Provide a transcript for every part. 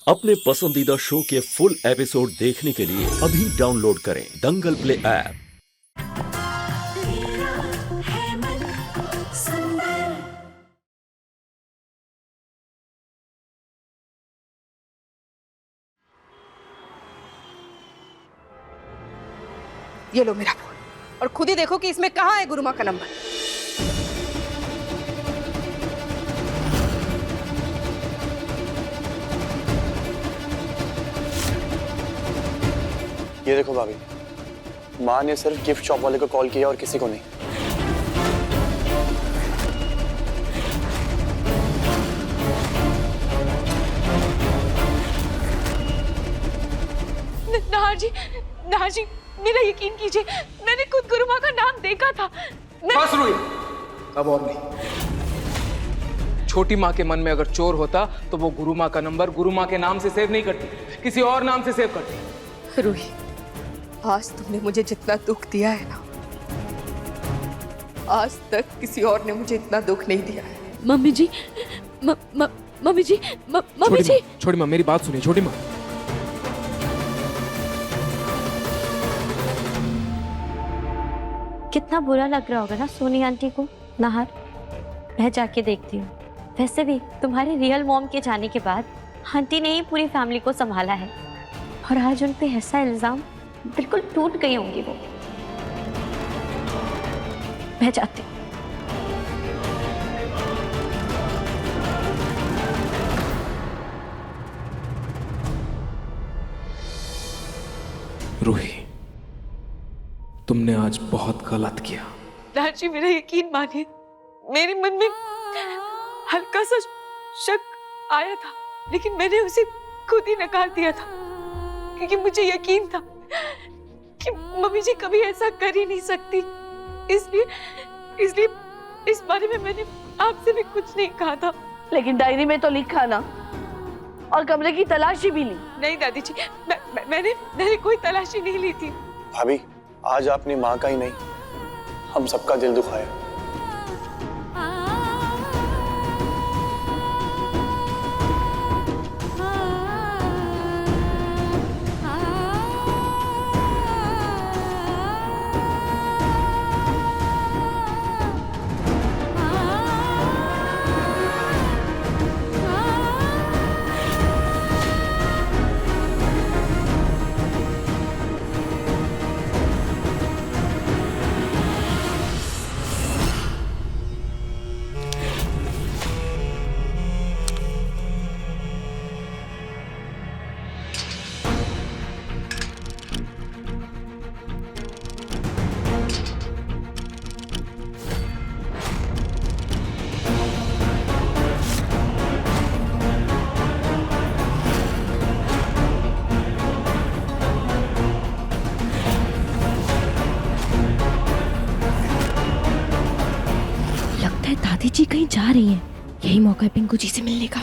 अपने पसंदीदा शो के फुल एपिसोड देखने के लिए अभी डाउनलोड करें दंगल प्ले ऐप। ये लो मेरा फोन और खुद ही देखो कि इसमें कहाँ है गुरुमा का नंबर। ये देखो भाभी, माँ ने सिर्फ गिफ्ट शॉप वाले को कॉल किया और किसी को नहीं। नाहर जी, मेरा यकीन कीजिए, मैंने खुद गुरुमा का नाम देखा था। बस रुई, अब और नहीं। छोटी माँ के मन में अगर चोर होता तो वो गुरु माँ का नंबर गुरु माँ के नाम से सेव नहीं करती, किसी और नाम से सेव करती। रूही, आज तुमने मुझे जितना दुख दिया है ना, आज तक किसी और ने मुझे इतना दुख नहीं दिया है। मम्मी जी, मम्मी जी, मम्मी जी। छोटी माँ, मेरी बात सुनिए छोटी माँ। कितना बुरा लग रहा होगा ना सोनी आंटी को। नाहर, मैं जाके देखती हूँ। वैसे भी तुम्हारे रियल मॉम के जाने के बाद आंटी ने ही पूरी फैमिली को संभाला है, और आज उन पे ऐसा इल्जाम, बिल्कुल टूट गई होंगी वो। मैं जाती हूँ। रूही, तुमने आज बहुत गलत किया। नाहर जी, मेरा यकीन मानिए, मेरे मन में हल्का सा शक आया था, लेकिन मैंने उसे खुद ही नकार दिया था, क्योंकि मुझे यकीन था कि मम्मी जी कभी ऐसा कर ही नहीं सकती। इसलिए इस बारे में मैंने आपसे भी कुछ नहीं कहा था। लेकिन डायरी में तो लिखा ना, और कमरे की तलाशी भी ली। नहीं दादी जी, मैंने कोई तलाशी नहीं ली थी। भाभी, आज आपने माँ का ही नहीं, हम सबका दिल दुखाया। दादी जी कहीं जा रही हैं, यही मौका है पिंकू जी से मिलने का।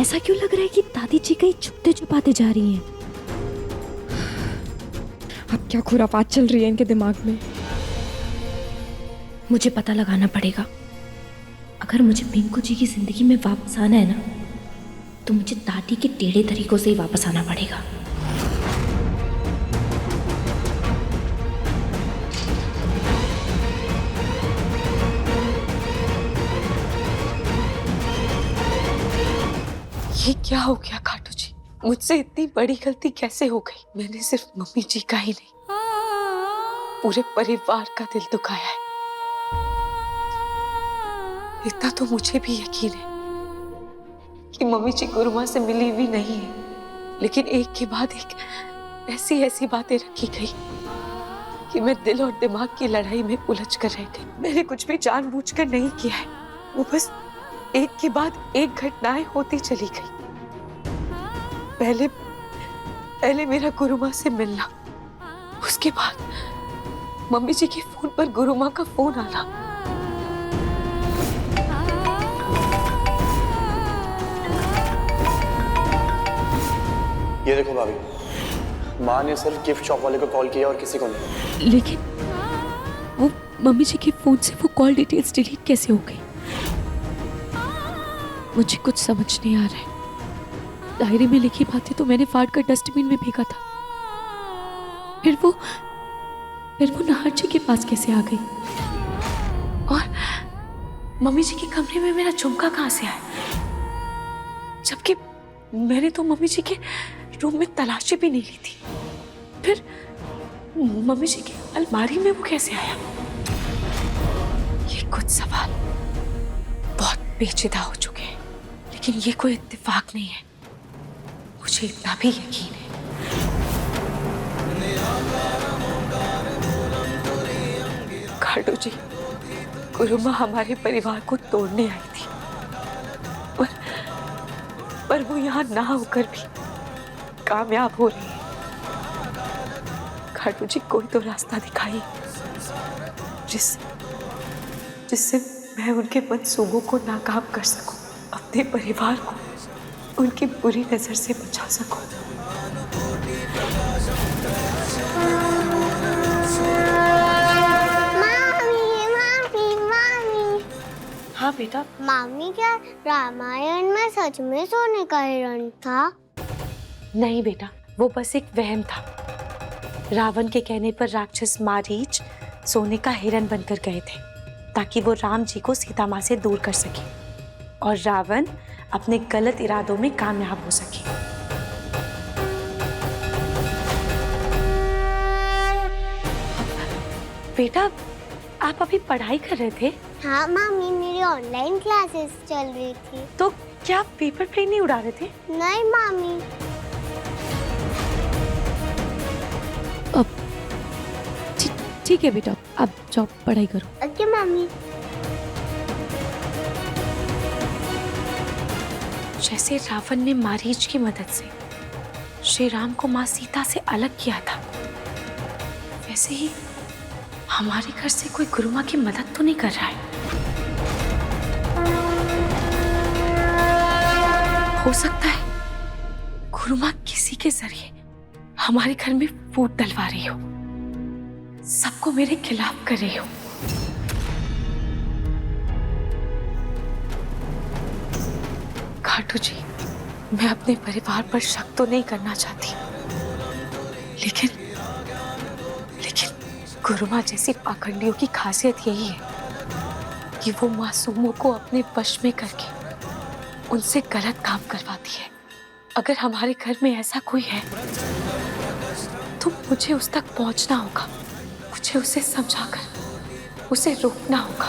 ऐसा क्यों लग रहा है कि दादी जी कहीं छुपते छुपाते जा रही हैं? अब क्या खुरापात चल रही है इनके दिमाग में? मुझे पता लगाना पड़ेगा। अगर मुझे पिंकू जी की जिंदगी में वापस आना है ना, तो मुझे दादी के टेढ़े तरीकों से ही वापस आना पड़ेगा। ये क्या हो गया खाटू जी? मुझसे इतनी बड़ी गलती कैसे हो गई? मैंने सिर्फ मम्मी जी का ही नहीं, पूरे परिवार का दिल दुखाया है। इतना तो मुझे भी यकीन है कि मम्मी जी गुरुमा से मिली हुई नहीं है, लेकिन एक के बाद एक ऐसी बातें रखी गई कि मैं दिल और दिमाग की लड़ाई में उलझ कर रह गई। मैंने कुछ भी जानबूझकर नहीं किया है, वो बस एक के बाद एक घटनाएं होती चली गई। पहले मेरा गुरुमा से मिलना, उसके बाद मम्मी जी के फोन पर गुरुमा का फोन आना। ये देखो भाभी, माँ ने सिर्फ गिफ्ट शॉप वाले को कॉल किया और किसी को नहीं। लेकिन वो मम्मी जी के फोन से वो कॉल डिटेल्स डिलीट कैसे हो गई? मुझे कुछ समझ नहीं आ रहा है। डायरी में लिखी बातें तो मैंने फाड़ कर डस्टबिन में फेंका था, फिर वो नाहर जी के पास कैसे आ गई? और मम्मी जी के कमरे में मेरा झुमका कहाँ से आया? जबकि मैंने तो मम्मी जी के रूम में तलाशी भी नहीं ली थी। फिर मम्मी जी की अलमारी में वो कैसे आया? ये कुछ सवाल बहुत पेचीदा हो चुके हैं, लेकिन ये कोई इत्तेफाक नहीं है, मुझे इतना भी यकीन है। खाटू जी, गुरुमा हमारे परिवार को तोड़ने आई थी, पर वो यहाँ ना होकर भी कामयाब हो रही है। खाटू जी, कोई तो रास्ता दिखाइए जिससे मैं उनके मंसूबों को नाकाम कर सकूं, अपने परिवार को उनकी बुरी नजर से बचा सकूं। हाँ बेटा। मामी, क्या रामायण में सच में सोने का हिरण था? नहीं बेटा, वो बस एक वहम था। रावण के कहने पर राक्षस मारीच सोने का हिरण बनकर गए थे, ताकि वो राम जी को सीता माँ से दूर कर सके और रावण अपने गलत इरादों में कामयाब हो सके। बेटा, आप अभी पढ़ाई कर रहे थे? हाँ मामी, मेरी ऑनलाइन क्लासेस चल रही थी। तो क्या आप पेपर प्लेन नहीं उड़ा रहे थे? नहीं मामी। ठीक है बेटा, अब जाओ पढ़ाई करो। ओके मामी। जैसे रावण ने मारीच की मदद से श्री राम को माँ सीता से अलग किया था, वैसे ही हमारे घर से कोई गुरुमा की मदद तो नहीं कर रहा है। हो सकता है गुरुमा किसी के जरिए हमारे घर में फूट डलवा रही हो, सबको मेरे खिलाफ कर रही हो। खाटू जी, मैं अपने परिवार पर शक तो नहीं करना चाहती, लेकिन गुरुमा जैसी पाखंडियों की खासियत यही है कि वो मासूमों को अपने वश में करके उनसे गलत काम करवाती है। अगर हमारे घर में ऐसा कोई है तो मुझे उस तक पहुंचना होगा, मुझे उसे समझाकर उसे रोकना होगा,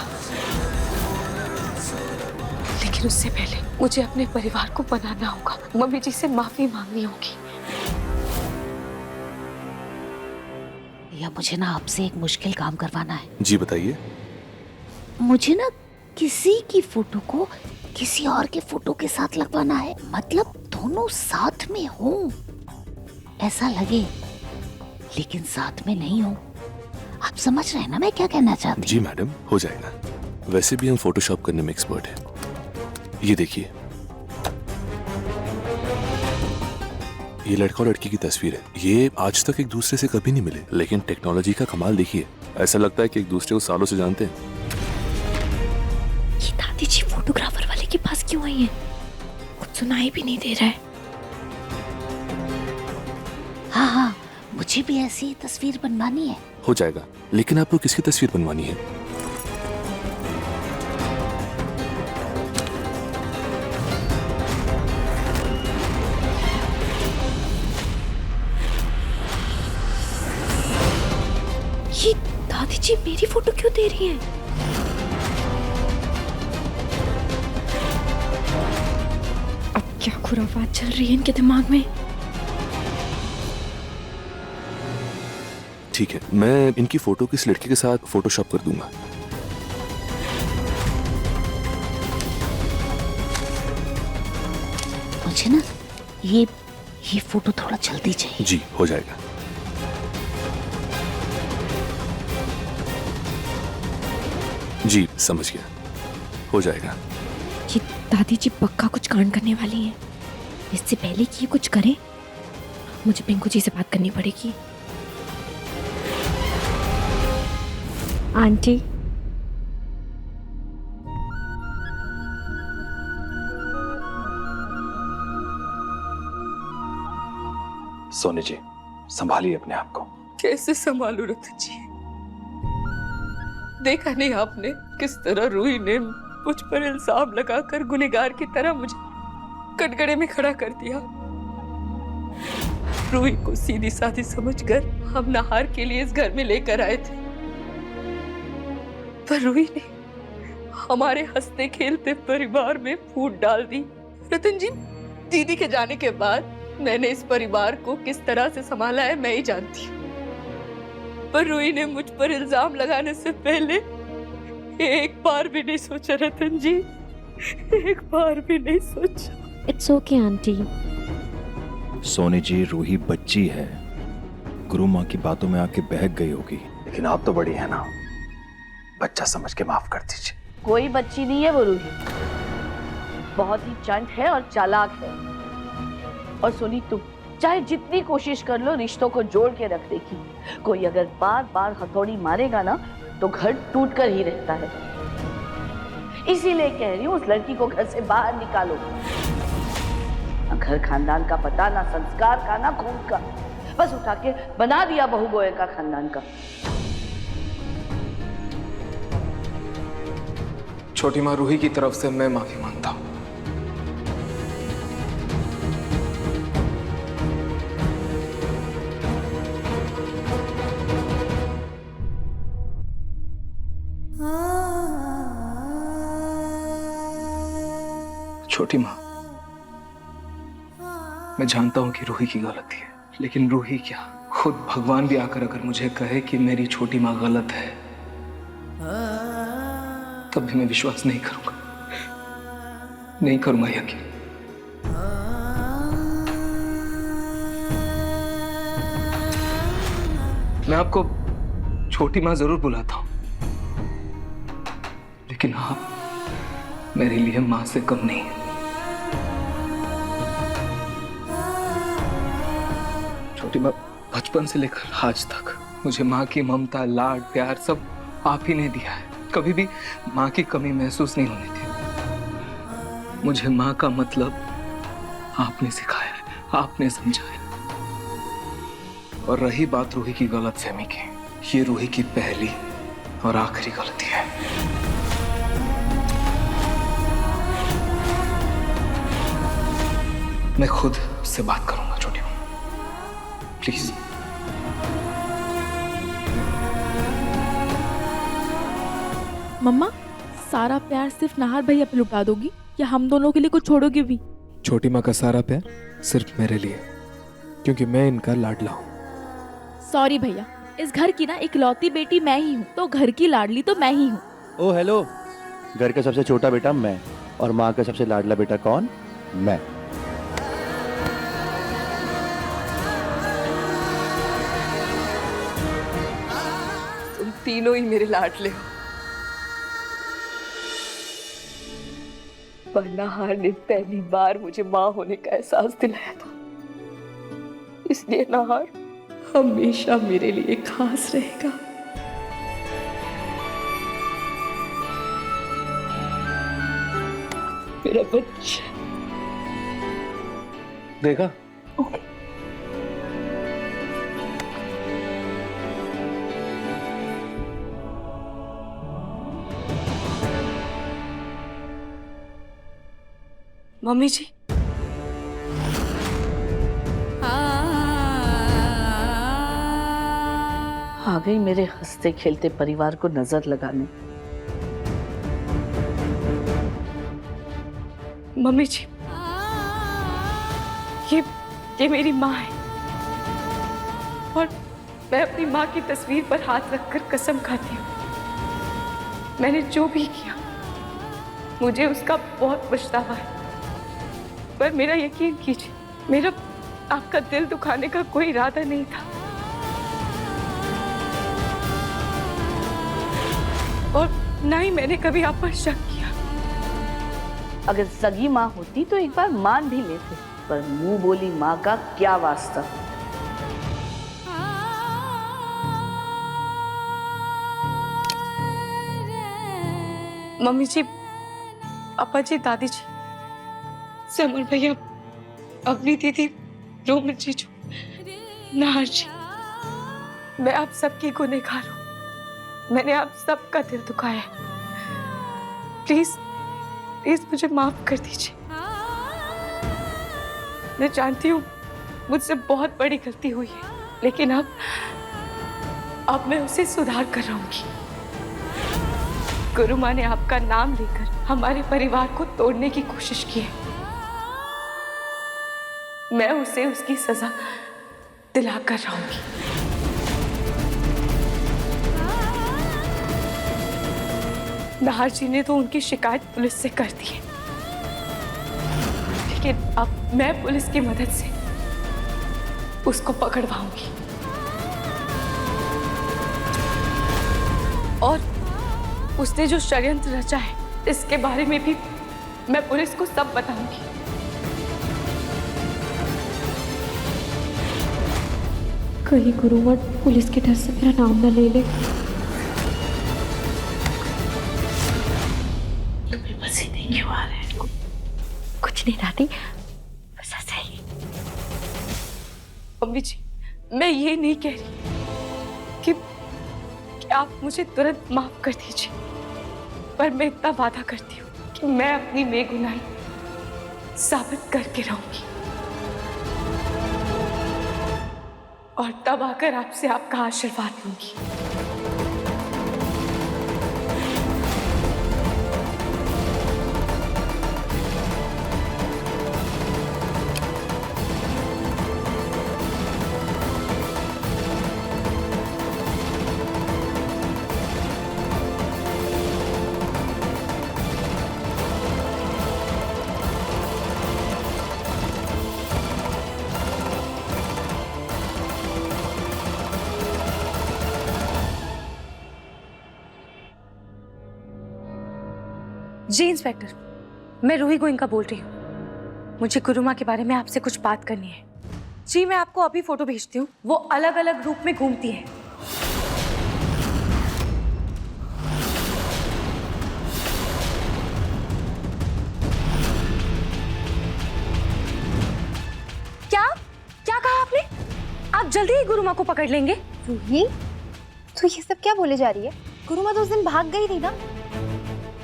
लेकिन उससे पहले मुझे अपने परिवार को बनाना होगा। मम्मी जी से माफी मांगनी होगी। या मुझे ना आपसे एक मुश्किल काम करवाना है। जी बताइए। मुझे ना किसी की फोटो को किसी और के फोटो के साथ लगवाना है, मतलब दोनों साथ में हो, ऐसा लगे लेकिन साथ में नहीं हो। आप समझ रहे हैं ना मैं क्या कहना चाहती हूँ? जी मैडम, हो जाएगा। वैसे भी हम फोटोशॉप करने में एक्सपर्ट हैं। ये देखिए, ये लड़का और लड़की की तस्वीर है। ये आज तक एक दूसरे से कभी नहीं मिले, लेकिन टेक्नोलॉजी का कमाल देखिए, ऐसा लगता है कि एक दूसरे को सालों से जानते हैं। ये दादी जी फोटोग्राफर वाले के पास क्यों आई है? कुछ सुनाई भी नहीं दे रहा है। हाँ, मुझे भी ऐसी तस्वीर बनवानी है। हो जाएगा, लेकिन आपको किसकी तस्वीर बनवानी है? ये दादी जी मेरी फोटो क्यों दे रही है? अब क्या खुराफात चल रही है इनके दिमाग में? ठीक है, मैं इनकी फोटो किस लड़के के साथ फोटोशॉप कर दूंगा। मुझे ना ये फोटो थोड़ा जल्दी चाहिए। जी हो जाएगा। जी समझ गया, हो जाएगा। ये दादी जी पक्का कुछ कांड करने वाली हैं। इससे पहले कि ये कुछ करे, मुझे पिंकू जी से बात करनी पड़ेगी। आंटी, सोनी जी, संभालिए अपने आप को। कैसे संभालू रतन जी? देखा नहीं आपने किस तरह रूही ने मुझ पर इल्जाम लगाकर गुनहगार की तरह मुझे कटघरे में खड़ा कर दिया। रूही को सीधी साधी समझकर हम नहार के लिए इस घर में लेकर आए थे, पर रूही ने हमारे हंसते खेलते परिवार में फूट डाल दी। रतन जी, दीदी के जाने के बाद मैंने इस परिवार को किस तरह से संभाला है मैं ही जानती हूँ, पर रूही ने मुझ पर इल्जाम लगाने से पहले एक बार भी नहीं सोचा रतन जी, एक बार भी नहीं सोचा। It's okay aunty. Soni ji, Ruhi बच्ची है, गुरु माँ की बातों में आके बहक गई होगी, लेकिन आप तो बड़ी है ना, बच्चा समझ के माफ कर दीजिए। कोई बच्ची नहीं है वो रूही, बहुत ही चंट है और चालाक है। और सोनी, तुम चाहे जितनी कोशिश कर लो रिश्तों को जोड़ के रखने की, कोई अगर बार बार हथौड़ी मारेगा ना तो घर टूट कर ही रहता है। इसीलिए कह रही हूँ उस लड़की को घर से बाहर निकालो। ना घर खानदान का पता, ना संस्कार का, ना खून का, बस उठा के बना दिया बहू गोयर का खानदान का। छोटी माँ, रूही की तरफ से मैं माफी मांगता हूँ। छोटी माँ, मैं जानता हूं कि रूही की गलती है, लेकिन रूही क्या, खुद भगवान भी आकर अगर मुझे कहे कि मेरी छोटी माँ गलत है, तब भी मैं विश्वास नहीं करूंगा, नहीं करूंगा यकीन। मैं आपको छोटी माँ जरूर बुलाता हूं, लेकिन आप मेरे लिए माँ से कम नहीं है। छोटी माँ, बचपन से लेकर आज तक मुझे माँ की ममता, लाड, प्यार सब आप ही ने दिया है। कभी भी माँ की कमी महसूस नहीं होने दी। मुझे माँ का मतलब आपने सिखाया है, आपने समझाया। और रही बात रूही की गलतफहमी की, ये रूही की पहली और आखिरी गलती है। मैं खुद उससे बात करूंगा छोटी माँ, प्लीज। मम्मा, सारा प्यार सिर्फ नाहर भैया पे लुटा दोगी या हम दोनों के लिए कुछ छोड़ोगे भी? छोटी माँ का सारा प्यार सिर्फ मेरे लिए, क्योंकि मैं इनका लाडला हूँ। सॉरी भैया, इस घर की ना इकलौती बेटी मैं ही हूँ, तो घर की लाडली तो मैं ही हूँ। ओ हेलो, घर का सबसे छोटा बेटा मैं और माँ का सबसे लाडला बेटा कौन? मैं। तुम तीनों ही मेरे लाडले हो। पर नाहर ने पहली बार मुझे माँ होने का एहसास दिलाया था, इसलिए नाहर हमेशा मेरे लिए खास रहेगा। मेरा बच्चा। देखा? ओके। मम्मी जी, आ गई मेरे हंसते खेलते परिवार को नजर लगाने। मम्मी जी, ये मेरी माँ है और मैं अपनी माँ की तस्वीर पर हाथ रखकर कसम खाती हूँ, मैंने जो भी किया मुझे उसका बहुत पछतावा है। पर मेरा यकीन कीजिए, मेरा आपका दिल दुखाने का कोई इरादा नहीं था और ना ही मैंने कभी आप पर शक किया। अगर सगी माँ होती तो एक बार मान भी लेते, पर मुंह बोली माँ का क्या वास्ता। मम्मी जी, पापा जी, दादी जी, समर भैया, अपनी दीदी, रोमित जीजू, नाहर जी, मैं आप सबकी गुनहगार हूँ। मैंने आप सबका दिल दुखाया है। प्लीज प्लीज मुझे माफ कर दीजिए। मैं जानती हूँ मुझसे बहुत बड़ी गलती हुई है, लेकिन अब मैं उसे सुधार कर रहूंगी। गुरु माँ ने आपका नाम लेकर हमारे परिवार को तोड़ने की कोशिश की है। मैं उसे उसकी सजा दिला कर रहूंगी। नाहर जी ने तो उनकी शिकायत पुलिस से कर दी है, लेकिन अब मैं पुलिस की मदद से उसको पकड़वाऊंगी और उसने जो षड्यंत्र रचा है इसके बारे में भी मैं पुलिस को सब बताऊंगी। कहीं गुरुवर पुलिस के डर से मेरा नाम न ले ले। तुम्हें पसीने क्यों आ रहे हैं? कुछ नहीं दादी, बस ऐसे ही। मम्मी जी, मैं ये नहीं कह रही कि आप मुझे तुरंत माफ कर दीजिए, पर मैं इतना वादा करती हूँ कि मैं अपनी बेगुनाही साबित करके रहूंगी और तब आकर आपसे आपका आशीर्वाद लूंगी। जी इंस्पेक्टर, मैं रूही गोइंका बोल रही हूँ। मुझे गुरु माँ के बारे में आपसे कुछ बात करनी है। जी मैं आपको अभी फोटो भेजती हूँ। वो अलग अलग रूप में घूमती है। क्या क्या कहा आपने? आप जल्दी ही गुरु माँ को पकड़ लेंगे? रूही, तो ये सब क्या बोले जा रही है? गुरु माँ तो उस दिन भाग गई थी ना,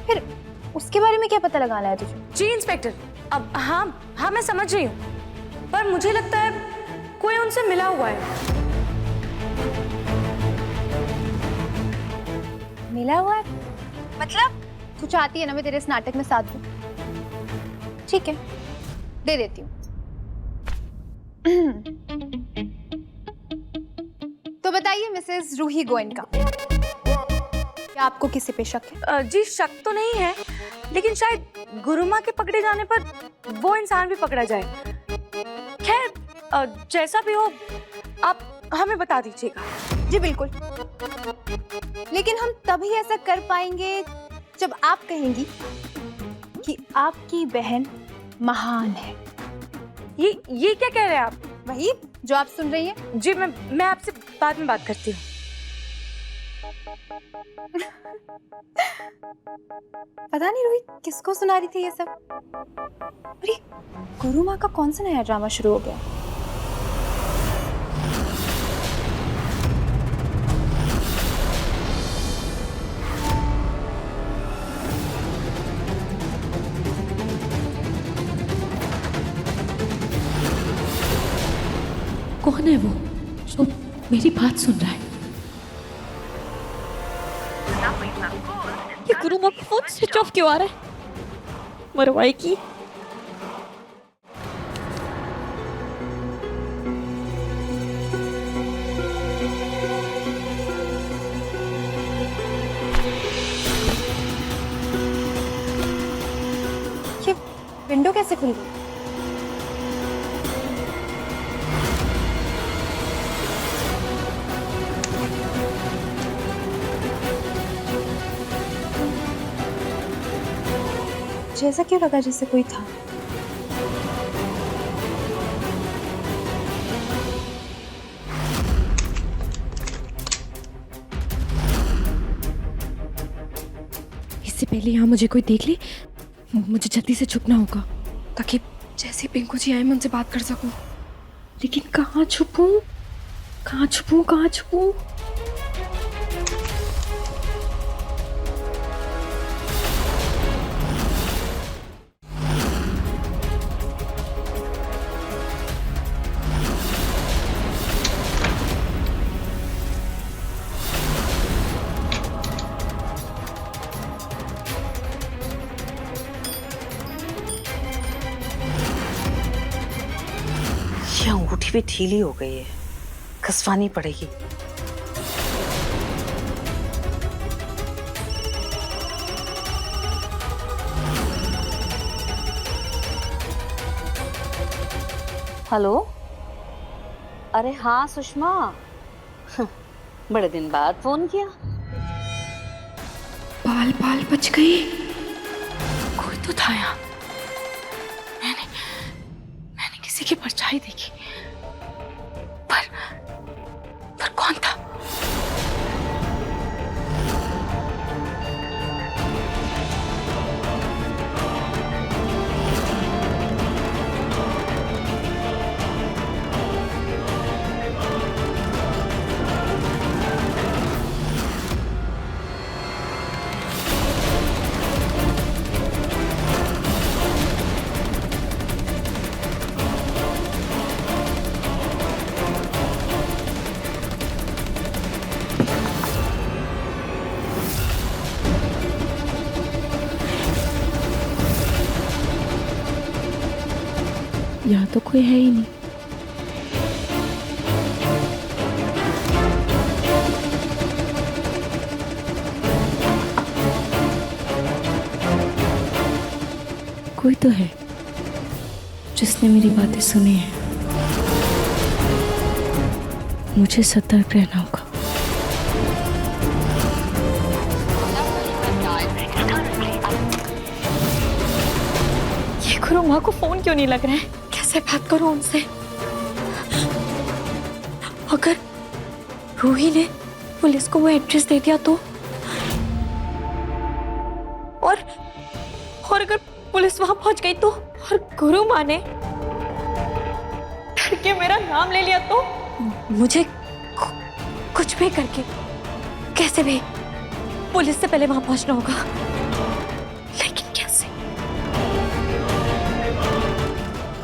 फिर उसके बारे में क्या पता लगाना है तुझे? जी इंस्पेक्टर, अब हाँ मैं समझ रही हूँ, पर मुझे लगता है कोई उनसे मिला हुआ है। मिला हुआ है? मतलब तू चाहती है ना मैं तेरे इस नाटक में साथ दूं? ठीक है, दे देती हूँ। तो बताइए मिसेस रूही गोयनका, क्या आपको किसी पे शक है? जी शक तो नहीं है, लेकिन शायद गुरु माँ के पकड़े जाने पर वो इंसान भी पकड़ा जाए। खैर जैसा भी हो आप हमें बता दीजिएगा। जी बिल्कुल, लेकिन हम तभी ऐसा कर पाएंगे जब आप कहेंगी कि आपकी बहन महान है। ये क्या कह रहे हैं आप? वही जो आप सुन रही हैं। जी मैं आपसे बाद में बात करती हूँ। पता नहीं रूही किसको सुना रही थी ये सब। अरे गुरु माँ का कौन सा नया ड्रामा शुरू हो गया? कौन है वो जो मेरी बात सुन रहा है? ये गुरु माँ का फोन स्विच ऑफ क्यों आ रहा है? मरवाएगी। ये विंडो कैसे खुल गई? ऐसा क्यों लगा जैसे कोई था? इससे पहले यहाँ मुझे कोई देख ले, मुझे जल्दी से छुपना होगा ताकि जैसे पिंकू जी आए मैं उनसे बात कर सकूं। लेकिन कहाँ छुपूं, कहाँ छुपूं, कहाँ छुपूं? ये अंगूठी भी ढीली हो गई है, कसवानी पड़ेगी। हेलो, अरे हाँ सुषमा, बड़े दिन बाद फोन किया। बाल बाल बच गई, कोई तो था यहाँ। मैंने किसी की परछाई देखी, पर कौन था? यहाँ तो कोई है ही नहीं। कोई तो है जिसने मेरी बातें सुनी है। मुझे सतर्क रहना होगा। ये गुरु माँ को फोन क्यों नहीं लग रहा है? कैसे बात करूं उनसे? अगर रूही ने पुलिस को वो एड्रेस दे दिया तो? और अगर पुलिस वहां पहुंच गई तो? और गुरु माँ ने डर के मेरा नाम ले लिया तो? मुझे कुछ भी करके कैसे भी पुलिस से पहले वहां पहुंचना होगा। लेकिन कैसे?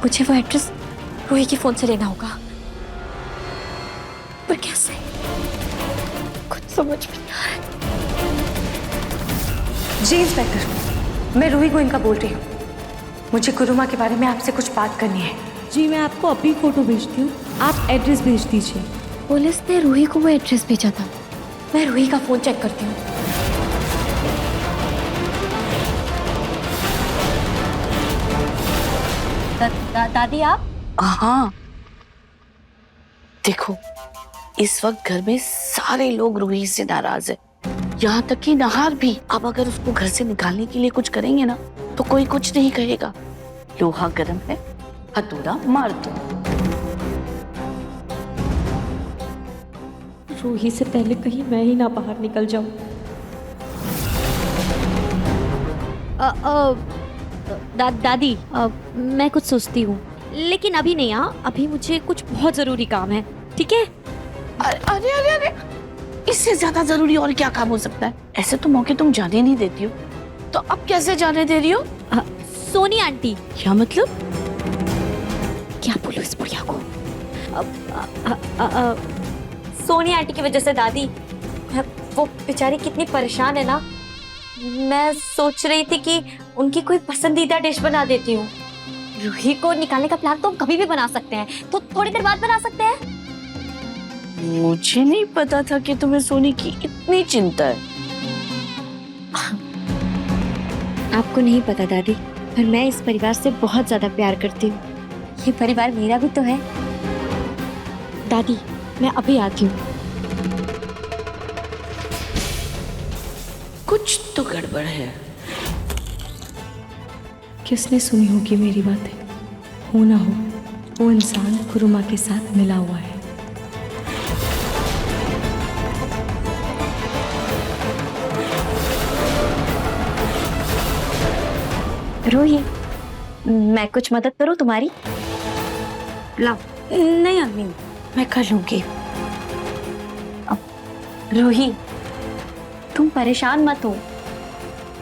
मुझे वो एड्रेस रूही के फोन से लेना होगा, पर कैसे? कुछ समझ में नहीं आ रहा। जी इंस्पेक्टर, मैं रूही गोइंका बोल रही हूँ। मुझे गुरुमा के बारे में आपसे कुछ बात करनी है। जी मैं आपको अभी फोटो भेजती हूँ, आप एड्रेस भेज दीजिए। पुलिस ने रूही को वो एड्रेस भेजा था। मैं रूही का फोन चेक करती हूँ। दादी आप? हाँ, देखो इस वक्त घर में सारे लोग रूही से नाराज है, यहाँ तक कि नहार भी। अब अगर उसको घर से निकालने के लिए कुछ करेंगे ना तो कोई कुछ नहीं कहेगा। लोहा गर्म है, हथौड़ा मार दो। रूही से पहले कहीं मैं ही ना बाहर निकल जाऊं। दादी मैं कुछ सोचती हूँ, लेकिन अभी नहीं। अभी मुझे कुछ बहुत जरूरी काम है, ठीक है? अरे अरे अरे, इससे ज्यादा जरूरी और क्या काम हो सकता है? ऐसे तो मौके तुम जाने नहीं देती हो, तो अब कैसे जाने दे रही हो? सोनी आंटी। क्या मतलब? क्या बोलूं इस बुढ़िया को? सोनी आंटी की वजह से दादी, वो बेचारी कितनी परेशान है ना। मैं सोच रही थी कि उनकी कोई पसंदीदा डिश बना देती हूँ। रूही को निकालने का प्लान तो हम कभी भी बना सकते हैं, तो थोड़ी देर बाद बना सकते हैं। मुझे नहीं पता था कि तुम्हें सोनी की इतनी चिंता है। आपको नहीं पता दादी, पर मैं इस परिवार से बहुत ज्यादा प्यार करती हूँ। ये परिवार मेरा भी तो है। दादी मैं अभी आती हूँ। कुछ तो गड़बड़ है। किसने सुनी होगी मेरी बातें? हो ना हो, वो इंसान गुरुमा के साथ मिला हुआ है। रूही, मैं कुछ मदद करूं तुम्हारी? लाओ। नहीं अम्मी, मैं कर लूंगी। रूही, तुम परेशान मत हो।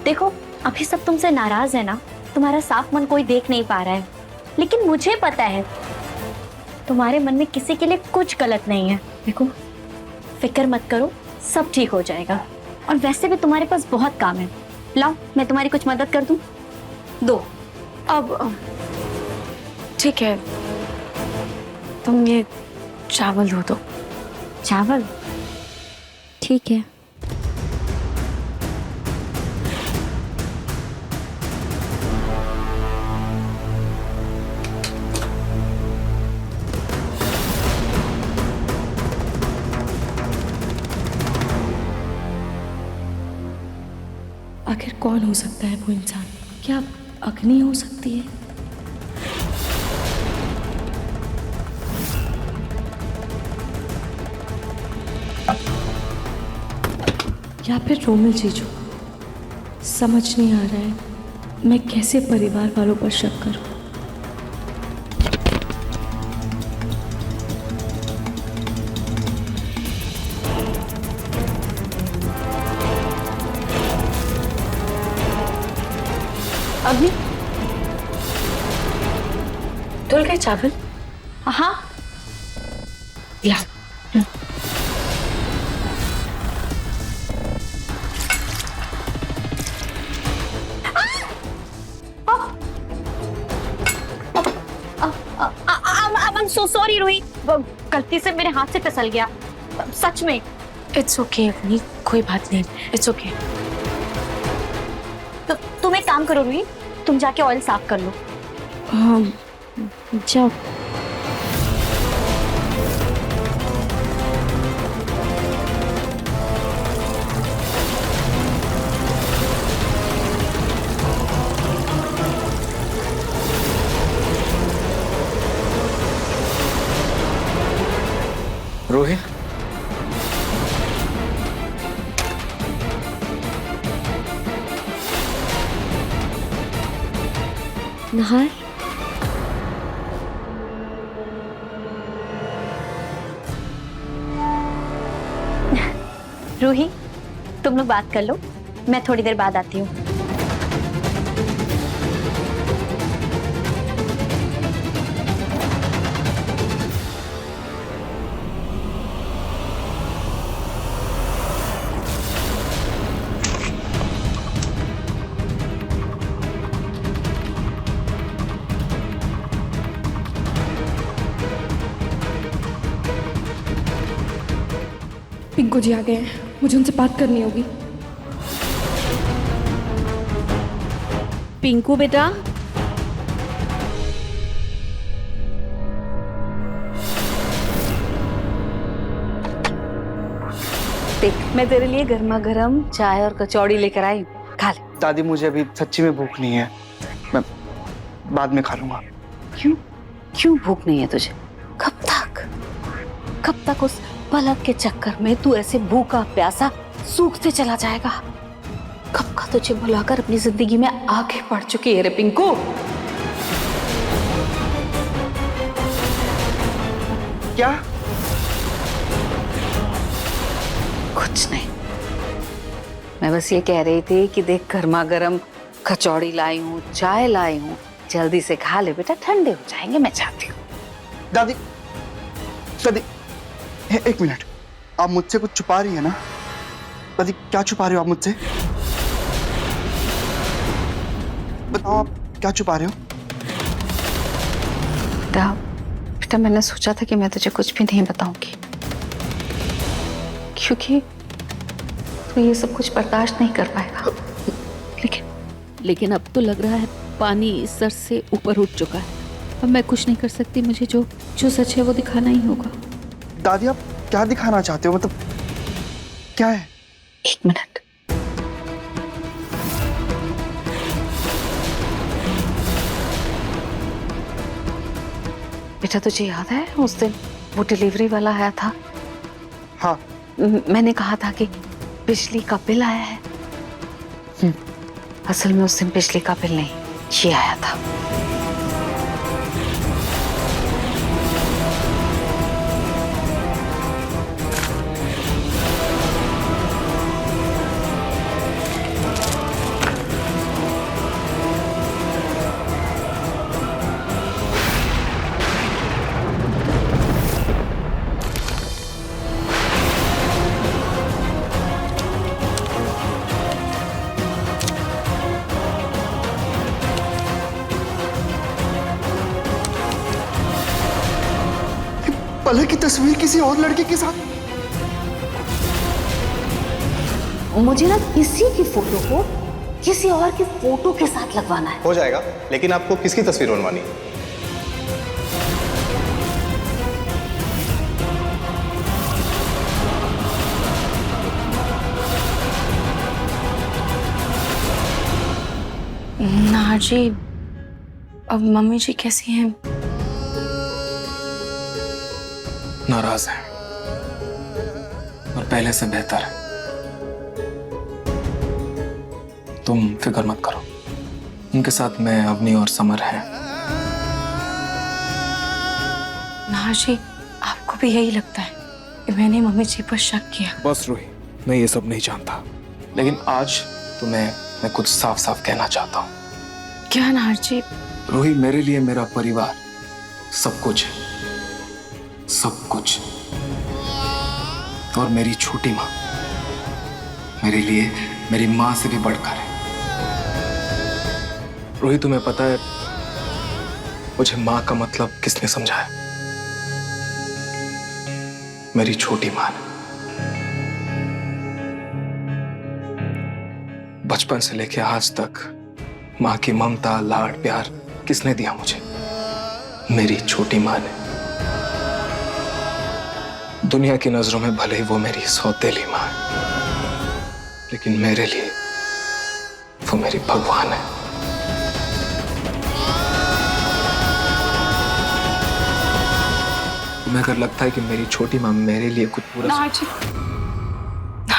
देखो, अभी सब तुमसे नाराज है ना, तुम्हारा साफ मन कोई देख नहीं पा रहा है, लेकिन मुझे पता है तुम्हारे मन में किसी के लिए कुछ गलत नहीं है। देखो, फिक्र मत करो, सब ठीक हो जाएगा। और वैसे भी तुम्हारे पास बहुत काम है। लाओ, मैं तुम्हारी कुछ मदद कर दूं। दो। अब ठीक है, तुम ये चावल धो दो। चावल? ठीक है। आखिर कौन हो सकता है वो इंसान? क्या अग्नि हो सकती है? या फिर रोमिल जीजू? समझ नहीं आ रहा है मैं कैसे परिवार वालों पर शक करूं। अभी धुल गए चावल? हाँ। या I'm so sorry रूही, गलती से मेरे हाथ से फिसल गया, सच में। इट्स ओके अग्नि, कोई बात नहीं, इट्स ओके। तो तुम एक काम करो रूही, तुम जाके ऑयल साफ कर लो। जाओ। रोहित, नहार, रूही, तुम लोग बात कर लो, मैं थोड़ी देर बाद आती हूँ। पिंकू जी आ गए हैं, मुझे उनसे बात करनी होगी। पिंकू बेटा, देख, मैं तेरे लिए गर्मा गर्म चाय और कचौड़ी लेकर आई, खा ले। दादी, मुझे अभी सच्ची में भूख नहीं है, मैं बाद में खा लूंगा। क्यों? क्यों भूख नहीं है तुझे? कब तक उस पलक के चक्कर में तू ऐसे भूखा प्यासा सूखते चला जाएगा? कब का तुझे बुलाकर अपनी जिंदगी में आगे बढ़ चुकी है रे पिंकू। क्या? कुछ नहीं, मैं बस ये कह रही थी कि देख, गर्मा गर्म कचौड़ी लाई हूँ, चाय लाई हूँ, जल्दी से खा ले बेटा, ठंडे हो जाएंगे, मैं चाहती हूँ। दादी, दादी, एक मिनट, आप मुझसे कुछ छुपा रही है ना? दादी, क्या छुपा रहे हो आप मुझसे? बताओ, आप क्या छुपा रहे हो? बेटा, मैंने सोचा था कि मैं तुझे कुछ भी नहीं बताऊंगी, क्योंकि तू ये सब कुछ बर्दाश्त नहीं कर पाएगा। लेकिन अब तो लग रहा है पानी सर से ऊपर उठ चुका है। अब मैं कुछ नहीं कर सकती, मुझे जो सच है वो दिखाना ही होगा। दादी, आप क्या दिखाना चाहते हो? मतलब क्या है? एक मिनट। बेटा, तुझे याद है उस दिन वो डिलीवरी वाला आया था? हाँ। मैंने कहा था कि बिजली का बिल आया है। असल में उस दिन बिजली का बिल नहीं, ये आया था। पलक की तस्वीर किसी और लड़के के साथ। मुझे ना किसी की फोटो को किसी और की फोटो के साथ लगवाना है। हो जाएगा, लेकिन आपको किसकी तस्वीर बनवानी है? नाहर जी, अब मम्मी जी कैसी हैं? नाराज है और पहले से बेहतर है। तुम फिक्र मत करो, उनके साथ मैं, अवनी और समर हैं। नाहर जी, आपको भी यही लगता है कि मैंने मम्मी जी पर शक किया? बस रूही, मैं ये सब नहीं जानता, लेकिन आज तुम्हें मैं कुछ साफ साफ कहना चाहता हूँ। क्या नाहर जी? रूही, मेरे लिए मेरा परिवार सब कुछ है, सब कुछ। और मेरी छोटी माँ मेरे लिए मेरी माँ से भी बढ़कर है। रूही, तुम्हें पता है मुझे माँ का मतलब किसने समझाया? मेरी छोटी माँ ने। बचपन से लेके आज तक माँ की ममता, लाड, प्यार किसने दिया मुझे? मेरी छोटी माँ ने। दुनिया की नजरों में भले ही वो मेरी सौतेली माँ है, लेकिन मेरे लिए वो मेरी भगवान है। तुम्हें अगर लगता है कि मेरी छोटी माँ मेरे लिए कुछ पूरा... नाहर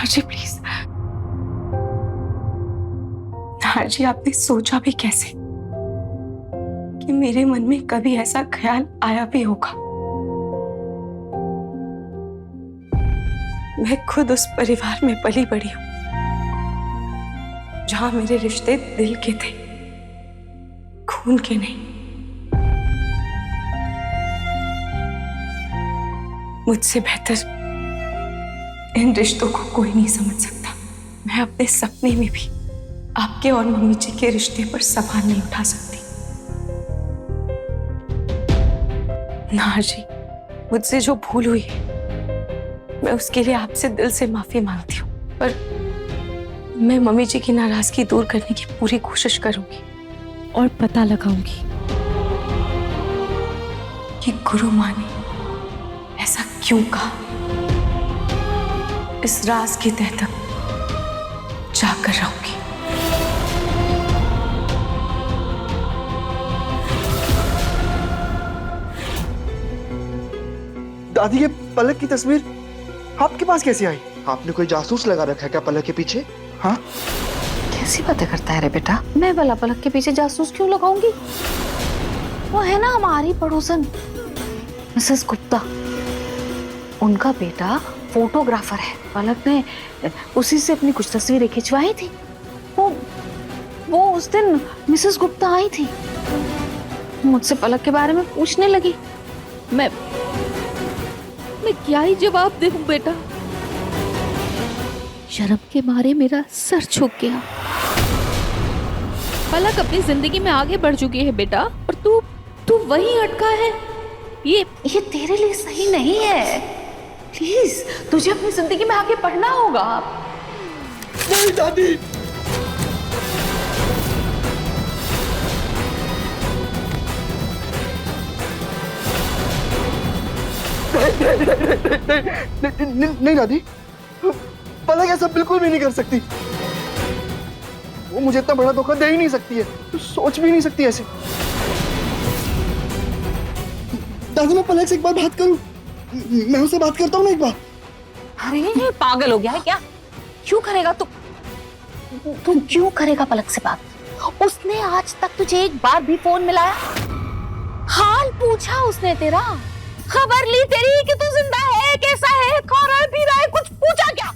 जी प्लीज। नाहर जी, आपने सोचा भी कैसे कि मेरे मन में कभी ऐसा ख्याल आया भी होगा? मैं खुद उस परिवार में पली बड़ी हूं जहां मेरे रिश्ते दिल के थे, खून के नहीं। मुझसे बेहतर इन रिश्तों को कोई नहीं समझ सकता। मैं अपने सपने में भी आपके और मम्मी जी के रिश्ते पर सवाल नहीं उठा सकती। नाहर जी, मुझसे जो भूल हुई है मैं उसके लिए आपसे दिल से माफी मांगती हूँ, पर मैं मम्मी जी की नाराजगी दूर करने की पूरी कोशिश करूंगी और पता लगाऊंगी कि गुरु माँ ने ऐसा क्यों कहा। इस राज की तह तक जाकर रहूंगी। दादी, ये पलक की तस्वीर आपके पास कैसे आई? आपने कोई जासूस लगा रखा है क्या पलक के पीछे? हाँ, कैसी बातें करता है रे बेटा? मैं भला पलक के पीछे जासूस क्यों लगाऊंगी? वो है ना हमारी पड़ोसन मिसेस गुप्ता, उनका बेटा फोटोग्राफर है। पलक ने उसी से अपनी कुछ तस्वीरें खिंचवाई थी। वो उस दिन मिसेस गुप्ता आई थी, मुझसे पलक के बारे में पूछने लगी। मैं क्या ही जवाब दूं बेटा? शर्म के मारे मेरा सर झुक गया। पलक अपनी जिंदगी में आगे बढ़ चुकी है बेटा, और तू वहीं अटका है। ये तेरे लिए सही नहीं है। प्लीज, तुझे अपनी जिंदगी में आगे बढ़ना होगा। नहीं दादी, नहीं दादी, पलक ऐसा बिल्कुल भी नहीं कर सकती। वो मुझे इतना बड़ा धोखा दे ही नहीं सकती है, सोच भी नहीं सकती ऐसे। दादी, मैं पलक से एक बार बात करूं? मैं उससे बात करता हूँ ना एक बार। अरे पागल हो गया है क्या? क्यों करेगा तू क्यों करेगा पलक से बात? उसने आज तक तुझे एक बार भी फोन मिलाया? हाल पूछा उसने तेरा? खबर ली तेरी कि तू जिंदा है, कैसा है, खा रहा है, पी रहा है, कुछ पूछा क्या?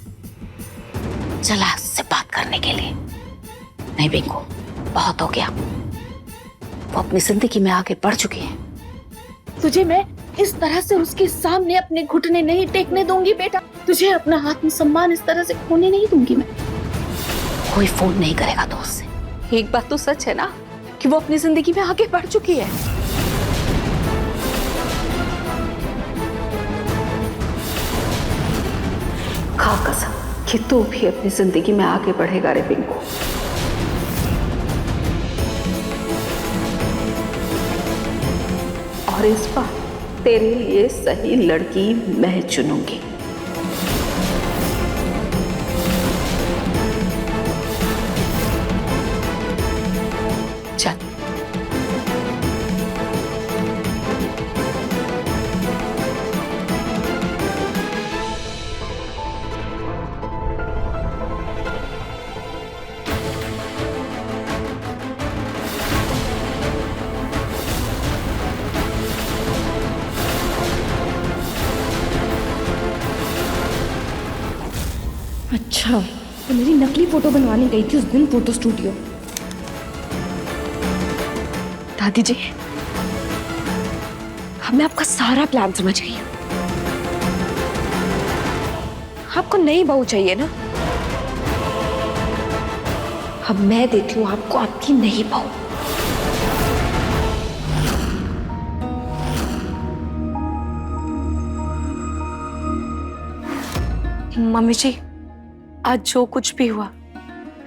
चला उससे बात करने के लिए। नहीं बिंगो, बहुत हो गया। वो अपनी जिंदगी में आगे बढ़ चुकी है। तुझे मैं इस तरह से उसके सामने अपने घुटने नहीं टेकने दूंगी बेटा। तुझे अपना आत्मसम्मान इस तरह से खोने नहीं दूंगी मैं। कोई फोन नहीं करेगा तो उससे। एक बात तो सच है ना कि वो अपनी जिंदगी में आगे बढ़ चुकी है। खा कसम कि तू भी अपनी जिंदगी में आगे बढ़ेगा रे पिंकू। और इस बार तेरे लिए सही लड़की मैं चुनूंगी। चल। अच्छा, तो मेरी नकली फोटो बनवाने गई थी उस दिन फोटो स्टूडियो। दादी जी, अब मैं आपका सारा प्लान समझ गई हूँ। आपको नई बहू चाहिए ना? अब मैं देती हूँ आपको आपकी नई बहू। मम्मी जी, आज जो कुछ भी हुआ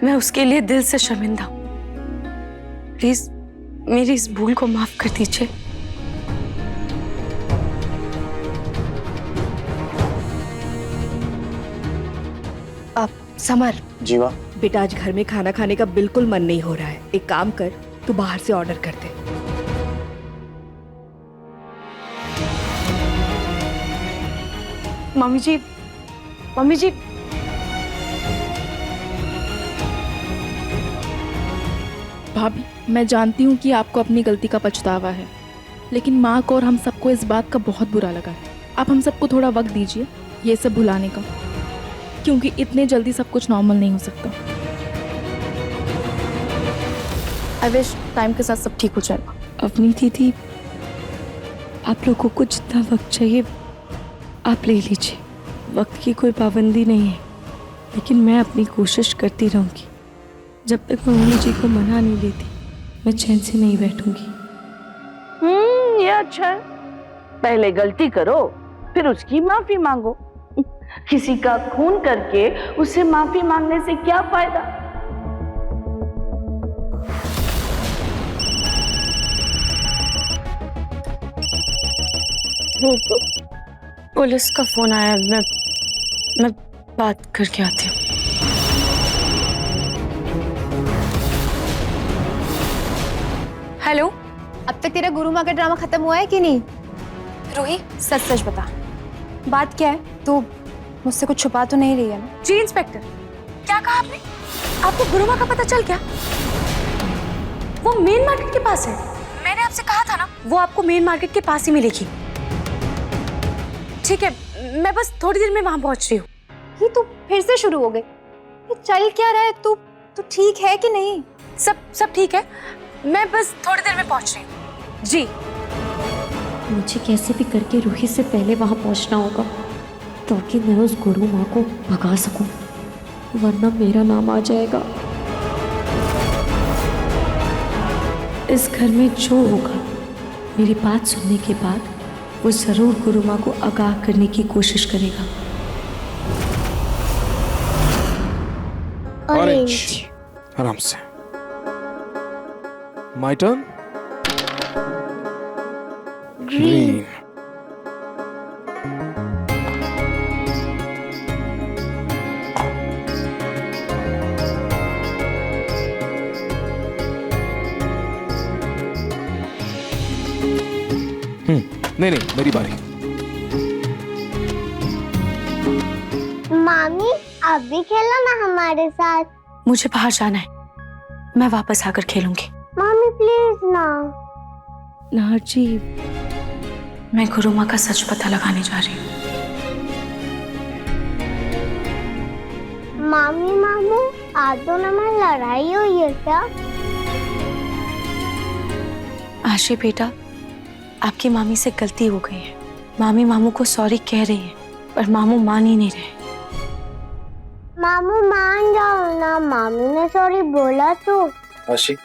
मैं उसके लिए दिल से शर्मिंदा हूँ। प्लीज मेरी इस भूल को माफ कर दीजिए। अब समर जी वाह। बेटा, आज घर में खाना खाने का बिल्कुल मन नहीं हो रहा है। एक काम कर, तू बाहर से ऑर्डर कर दे। मम्मी जी, मम्मी जी, भाभी, मैं जानती हूँ कि आपको अपनी गलती का पछतावा है, लेकिन माँ को और हम सबको इस बात का बहुत बुरा लगा है। आप हम सबको थोड़ा वक्त दीजिए ये सब भुलाने का, क्योंकि इतने जल्दी सब कुछ नॉर्मल नहीं हो सकता। आई विश टाइम के साथ सब ठीक हो जाएगा। अपनी दीदी, आप लोगों को जितना वक्त चाहिए आप ले लीजिए। वक्त की कोई पाबंदी नहीं है, लेकिन मैं अपनी कोशिश करती रहूंगी। जब तक मैं मम्मी जी को मना नहीं लेती मैं चैन से नहीं बैठूंगी। ये अच्छा है। पहले गलती करो फिर उसकी माफी मांगो। किसी का खून करके उससे माफी मांगने से क्या फायदा? पुलिस का फोन आया, मैं बात करके आती हूँ। हेलो, अब तक तेरा गुरु माँ का ड्रामा खत्म हुआ है कि नहीं? रूही, सच सच बता, बात क्या है? तू मुझसे कुछ छुपा तो नहीं रही है ना? जी इंस्पेक्टर, क्या कहा आपने? आपको गुरु माँ का पता चल गया? वो मेन मार्केट के पास है। मैंने आपसे कहा था ना, वो आपको मेन मार्केट के पास ही मिलेगी। ठीक है, मैं बस थोड़ी देर में वहां पहुंच रही हूँ। ये तू फिर से शुरू हो गई। ये चल क्या रहा है? तू ठीक है कि नहीं? सब ठीक है, मैं बस थोड़ी देर में पहुंच रही हूँ। जी। मुझे कैसे भी करके रूही से पहले वहां पहुंचना होगा ताकि मैं उस गुरु माँ को भगा सकूं, वरना मेरा नाम आ जाएगा। इस घर में जो होगा मेरी बात सुनने के बाद वो जरूर गुरु माँ को आगाह करने की कोशिश करेगा। ऑरेंज। आराम से। My turn. ग्रीन। नहीं, मेरी बारी। मामी, आप भी खेलो ना हमारे साथ। मुझे बाहर जाना है, मैं वापस आकर खेलूंगी। मम्मी प्लीज ना। नाहर जी, मैं गुरुमा का सच पता लगाने जा रही हूँ। मामी मामू, आप दोनों में लड़ाई हुई है क्या? आशी बेटा, आपकी मामी से गलती हो गई है। मामी मामू को सॉरी कह रही है, पर मामू मान ही नहीं रहे। मामू मान जाओ ना, मामी ने सॉरी बोला तो। आशी,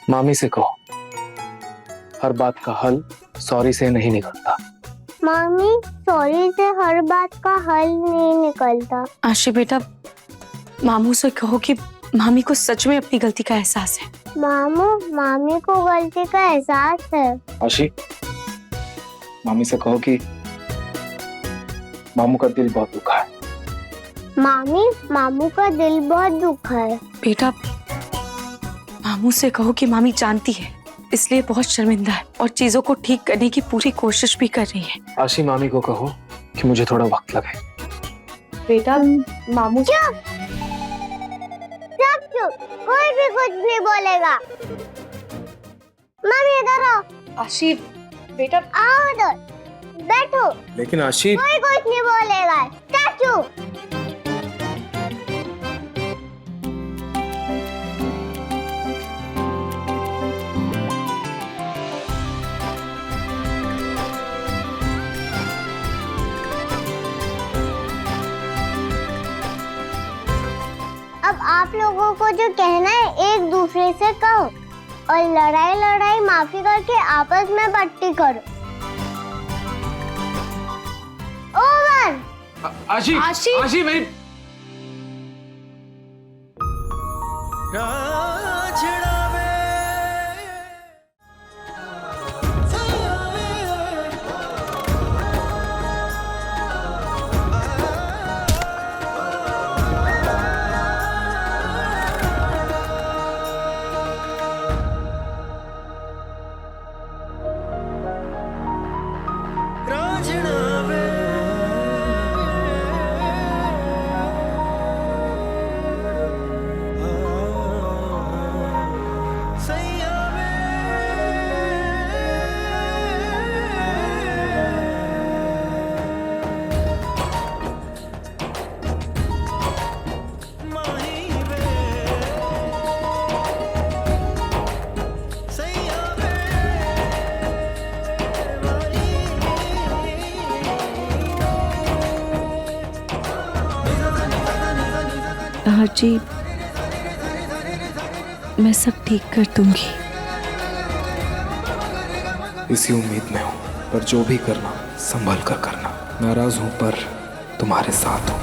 मामी से कहो, हर बात का हल सॉरी से नहीं निकलता। मामी, सॉरी से हर बात का हल नहीं निकलता। आशी बेटा, मामू से कहो कि मामी को सच में अपनी गलती का एहसास है। मामू, मामी को गलती का एहसास है। आशी, मामी से कहो कि मामू का दिल बहुत दुखा है। मामी, मामू का दिल बहुत दुखा है। बेटा, मामू से कहो कि मामी जानती है, इसलिए बहुत शर्मिंदा है और चीजों को ठीक करने की पूरी कोशिश भी कर रही है। आशी, मामी को कहो कि मुझे थोड़ा वक्त लगे। बेटा, मामू चुप, कोई भी कुछ नहीं बोलेगा। मामी इधर आओ। आशी बेटा, आओ इधर, बैठो। लेकिन आशी, कोई कुछ नहीं बोलेगा। चाचू, अब आप लोगों को जो कहना है एक दूसरे से कहो और लड़ाई माफी करके आपस में पट्टी करो। ओवर। आशी, आशी मेरी नाहर जी, मैं सब ठीक कर दूंगी। इसी उम्मीद में हूँ, पर जो भी करना संभल कर करना। नाराज हूँ पर तुम्हारे साथ हूँ।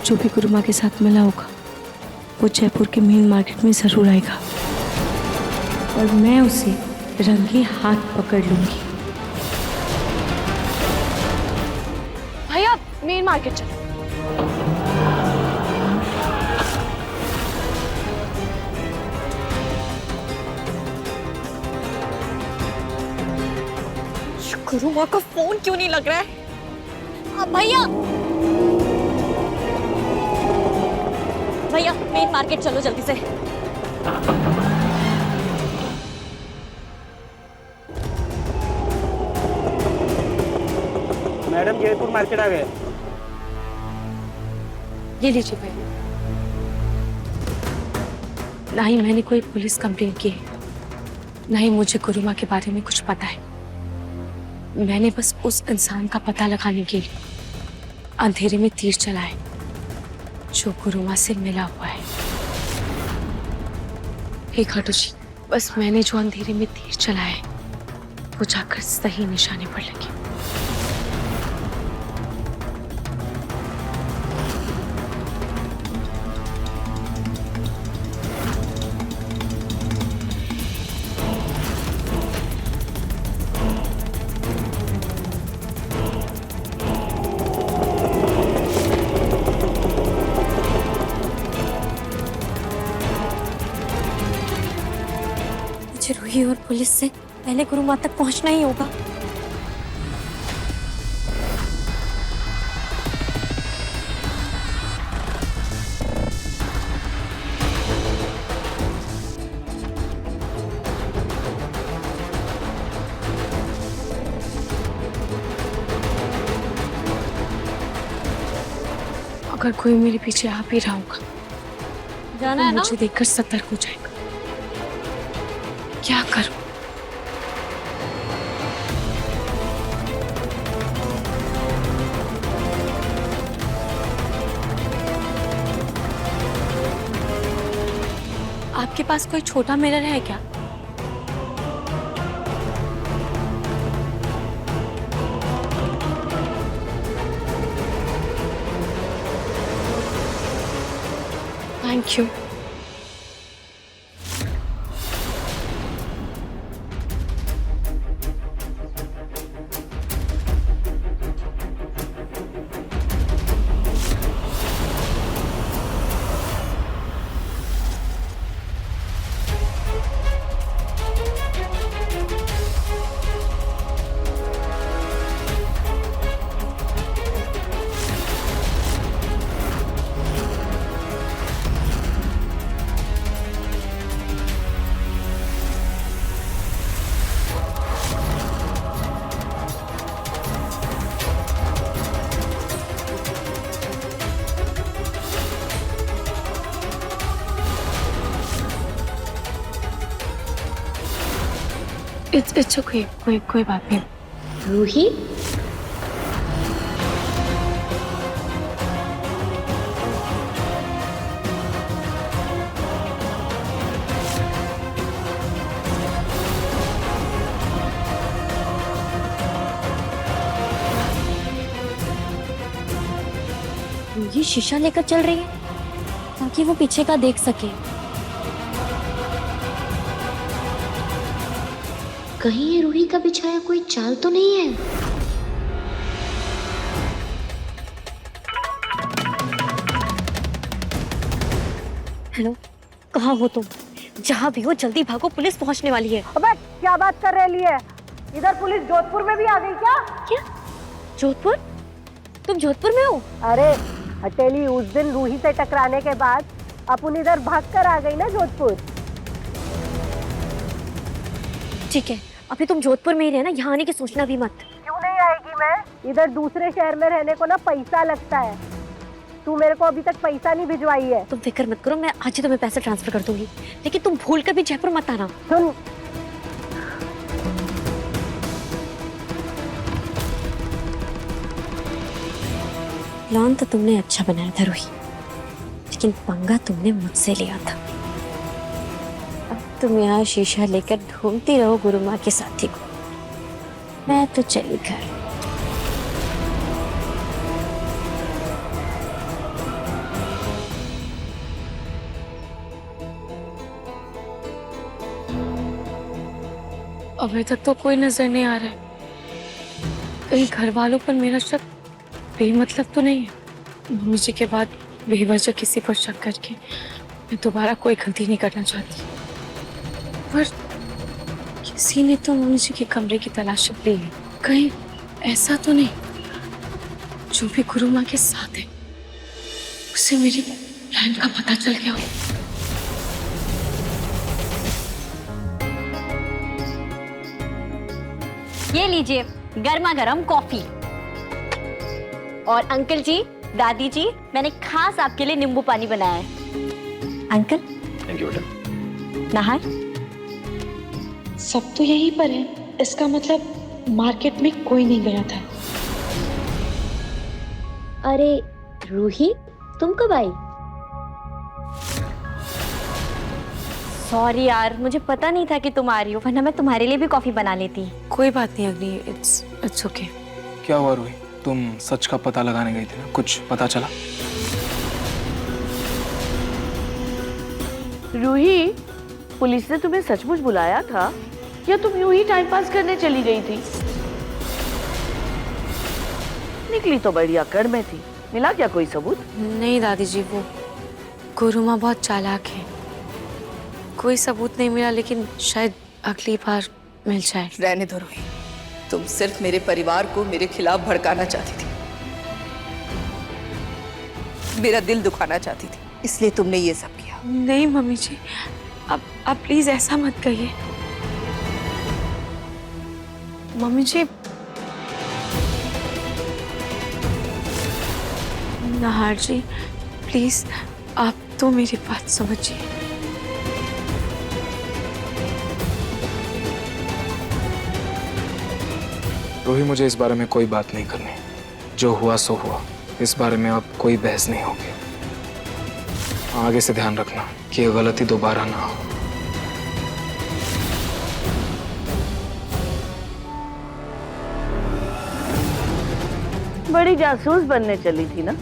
जो भी गुरुमा के साथ मिला होगा वो जयपुर के मेन मार्केट में जरूर आएगा और मैं उसे रंगे हाथ पकड़ लूंगी। भैया, मेन मार्केट चलो। गुरुमा का फोन क्यों नहीं लग रहा है? भैया, भैया मेन मार्केट चलो जल्दी से। मैडम, जयपुर मार्केट आ गए। ये लीजिए भैया। ना ही मैंने कोई पुलिस कंप्लेंट की है, ना ही मुझे गुरुमा के बारे में कुछ पता है। मैंने बस उस इंसान का पता लगाने के लिए अंधेरे में तीर चलाए जो गुरुमा से मिला हुआ है। हे खाटू जी, बस मैंने जो अंधेरे में तीर चलाया है वो जाकर सही निशाने पर लगे। रूही और पुलिस से पहले गुरुमा तक पहुंचना ही होगा। अगर कोई मेरे पीछे आ भी रहा होगा, जाना है ना? मुझे देखकर सतर्क हो जाएगा। क्या करूं? आपके पास कोई छोटा मिरर है क्या? Thank you. इट्स ओके, कोई बात नहीं। रूही, रूही शीशा लेकर चल रही है ताकि वो पीछे का देख सके। कहीं ये रूही का बिछाया कोई चाल तो नहीं है? हेलो, कहाँ हो तुम? जहाँ भी हो जल्दी भागो, पुलिस पहुँचने वाली है। अबे क्या बात कर रही है? इधर पुलिस जोधपुर में भी आ गई क्या? क्या? जोधपुर? तुम जोधपुर में हो? अरे हटेली, उस दिन रूही से टकराने के बाद अपन इधर भाग कर आ गई ना जोधपुर। ठीक है, अभी तुम जोधपुर में ही रहना, यहाँ आने की सोचना भी मत। क्यों नहीं आएगी मैं? इधर दूसरे शहर में रहने को ना पैसा लगता है। तू मेरे को अभी तक पैसा नहीं भिजवाई है। तुम फिक्र मत करो, मैं आज ही तुम्हें पैसे ट्रांसफर कर दूंगी, लेकिन तुम भूल कर भी जयपुर मत आना। सुन, प्लान तो तुमने अच्छा बनाया था रूही, लेकिन पंगा तुमने मुझसे लिया था। अब तुम यहाँ शीशा लेकर ढूंढती रहो गुरु माँ के साथी को, मैं तो चली घर। अभी तक तो कोई नजर नहीं आ रहा है। कहीं घर वालों पर मेरा शक बेमतलब तो नहीं है? मम्मी जी के बाद बेवजह किसी पर शक करके मैं दोबारा कोई गलती नहीं करना चाहती, पर किसी ने तो मम्मी जी के कमरे की तलाश ली है। कहीं ऐसा तो नहीं जो भी गुरु माँ के साथ है उसे मेरी प्लान का पता चल गया हो? ये लीजिए गर्मा गर्म कॉफी। और अंकल जी, दादी जी, मैंने खास आपके लिए नींबू पानी बनाया है। अंकल, थैंक यू बेटा। नहार। सब तो यहीं पर है, इसका मतलब मार्केट में कोई नहीं गया था। अरे रूही, तुम कब आई? सॉरी यार, मुझे पता नहीं था कि तुम आ रही हो, वरना मैं तुम्हारे लिए भी कॉफी बना लेती। कोई बात नहीं अग्नि, इट्स ओके। क्या हुआ रूही? तुम सच का पता लगाने गई थी ना, कुछ पता चला? रूही, पुलिस ने तुम्हें सचमुच बुलाया था या तुम यूं ही टाइम पास करने चली गई थी? निकली तो बड़ी अकड़ में थी। मिला क्या कोई सबूत? नहीं दादी जी, वो गुरुमा बहुत चालाक है, कोई सबूत नहीं मिला, लेकिन शायद अगली बार मिल जाए। रहने दो रूही, तुम सिर्फ मेरे परिवार को मेरे खिलाफ भड़काना चाहती थी, मेरा दिल दुखाना चाहती थी, इसलिए तुमने ये सब किया। नहीं मम्मी जी, अब प्लीज ऐसा मत कहिए। मम्मी जी, नाहर जी प्लीज आप तो मेरी बात समझिए। रूही, मुझे इस बारे में कोई बात नहीं करनी। जो हुआ सो हुआ, इस बारे में अब कोई बहस नहीं होगी। आगे से ध्यान रखना कि ये गलती दोबारा ना हो। बड़ी जासूस बनने चली थी ना?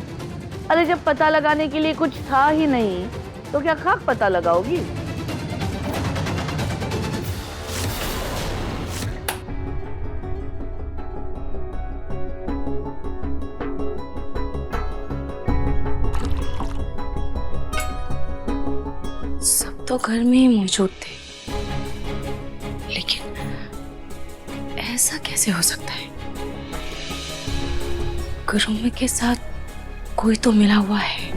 अरे जब पता लगाने के लिए कुछ था ही नहीं तो क्या खाक पता लगाओगी? सब तो घर में ही मौजूद थे, लेकिन ऐसा कैसे हो सकता है? गुरुमा के साथ कोई तो मिला हुआ है,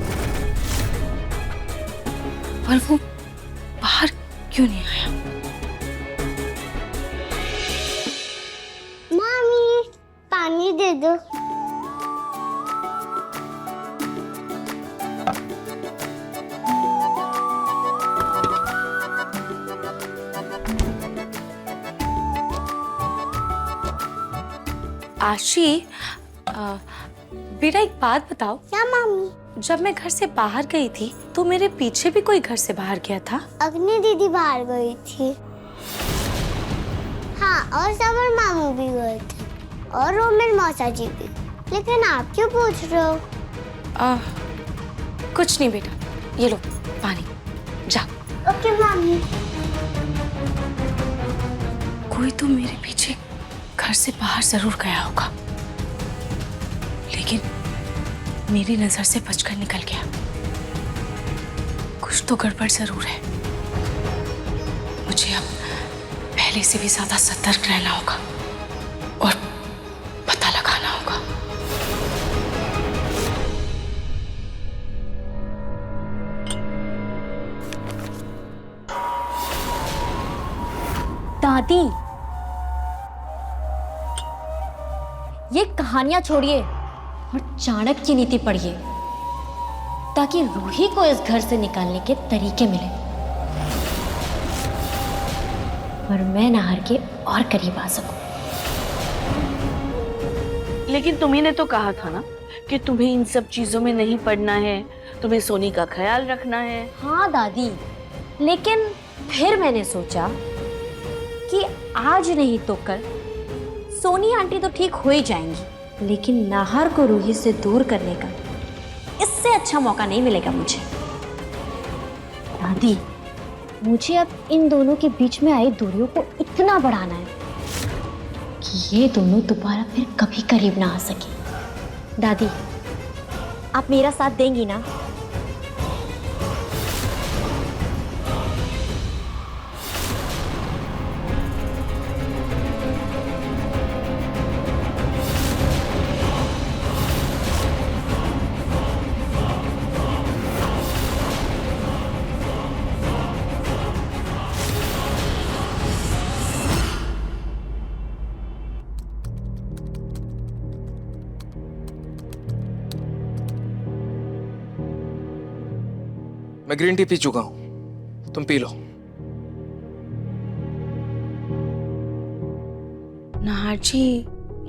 पर वो बाहर क्यों नहीं आया? मामी पानी दे दो। आशी, बेटा एक बात बताओ। क्या मामी? जब मैं घर से बाहर गई थी तो मेरे पीछे भी कोई घर से बाहर गया था? अग्नि दीदी बाहर गई थी। हाँ, और समर मामू भी गए थे और रोमिल मौसा जी भी। लेकिन आप क्यों पूछ रहे हो? कुछ नहीं बेटा, ये लो पानी, जा। ओके मामी। कोई तो मेरे पीछे घर से बाहर जरूर गया होगा, लेकिन मेरी नजर से बचकर निकल गया। कुछ तो गड़बड़ जरूर है। मुझे अब पहले से भी ज्यादा सतर्क रहना होगा और पता लगाना होगा। दादी, ये कहानियां छोड़िए और चाणक्य की नीति पढ़िए, ताकि रूही को इस घर से निकालने के तरीके मिले और मैं नाहर के और करीब आ सकूं। लेकिन तुम्ही ने तो कहा था ना कि तुम्हें इन सब चीजों में नहीं पड़ना है, तुम्हें सोनी का ख्याल रखना है। हाँ दादी, लेकिन फिर मैंने सोचा कि आज नहीं तो कल सोनी आंटी तो ठीक हो ही जाएंगी, लेकिन नाहर को रूही से दूर करने का इससे अच्छा मौका नहीं मिलेगा मुझे। दादी, मुझे अब इन दोनों के बीच में आई दूरियों को इतना बढ़ाना है कि ये दोनों दोबारा फिर कभी करीब ना आ सके। दादी, आप मेरा साथ देंगी ना? मैं ग्रीन टी पी चुका हूं, तुम पी लो। नाहर जी,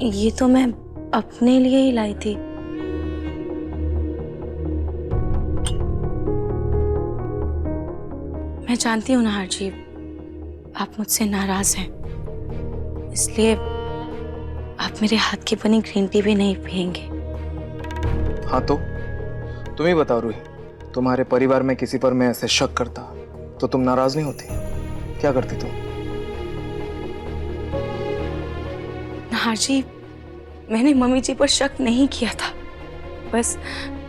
ये तो मैं अपने लिए ही लाई थी। मैं जानती हूँ नाहर जी, आप मुझसे नाराज हैं, इसलिए आप मेरे हाथ की बनी ग्रीन टी भी नहीं पिएंगे। हाँ तो तुम ही बताओ रूही, तुम्हारे परिवार में किसी पर मैं ऐसे शक करता तो तुम नाराज नहीं होती? क्या करती तुम? नाहर जी, मैंने मम्मी जी पर शक नहीं किया था, बस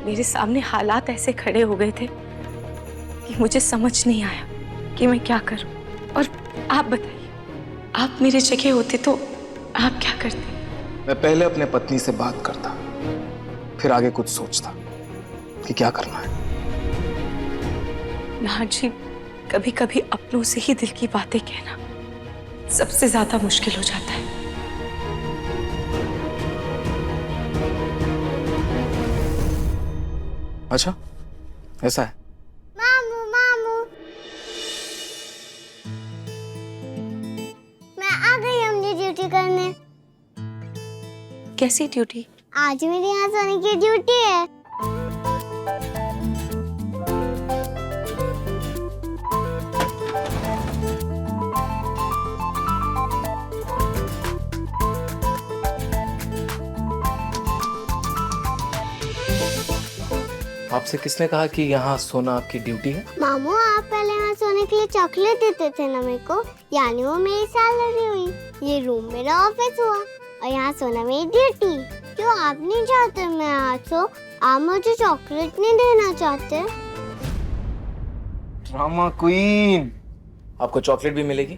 मेरे सामने हालात ऐसे खड़े हो गए थे कि मुझे समझ नहीं आया कि मैं क्या करूं। और आप बताइए, आप मेरी जगह होते तो आप क्या करते? मैं पहले अपने पत्नी से बात करता, फिर आगे कुछ सोचता कि क्या करना है। नाहर जी, कभी कभी अपनों से ही दिल की बातें कहना सबसे ज्यादा मुश्किल हो जाता है। अच्छा, ऐसा है। मामू मामू, मैं आ गई अपनी ड्यूटी करने। कैसी ड्यूटी? आज मेरे यहाँ सोने की ड्यूटी है। आपसे किसने कहा कि यहाँ सोना आपकी ड्यूटी है? मामू, आप पहले यहाँ सोने के लिए चॉकलेट देते थे ना मेरे को, यानी वो मेरी सैलरी हुई। ये रूम मेरा ऑफिस हुआ और यहाँ सोना मेरी ड्यूटी। क्यों आप नहीं चाहते मैं यहाँ सो? आप मुझे चॉकलेट नहीं देना चाहते? ड्रामा क्वीन, आपको चॉकलेट भी मिलेगी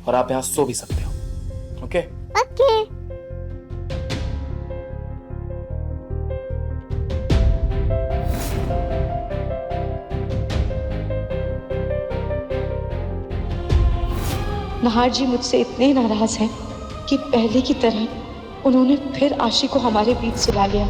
और आप यहाँ सो भी सकते हो। ओके? ओके। नाहर जी मुझसे इतने नाराज हैं कि पहले की तरह उन्होंने फिर आशी को हमारे बीच सुला लिया।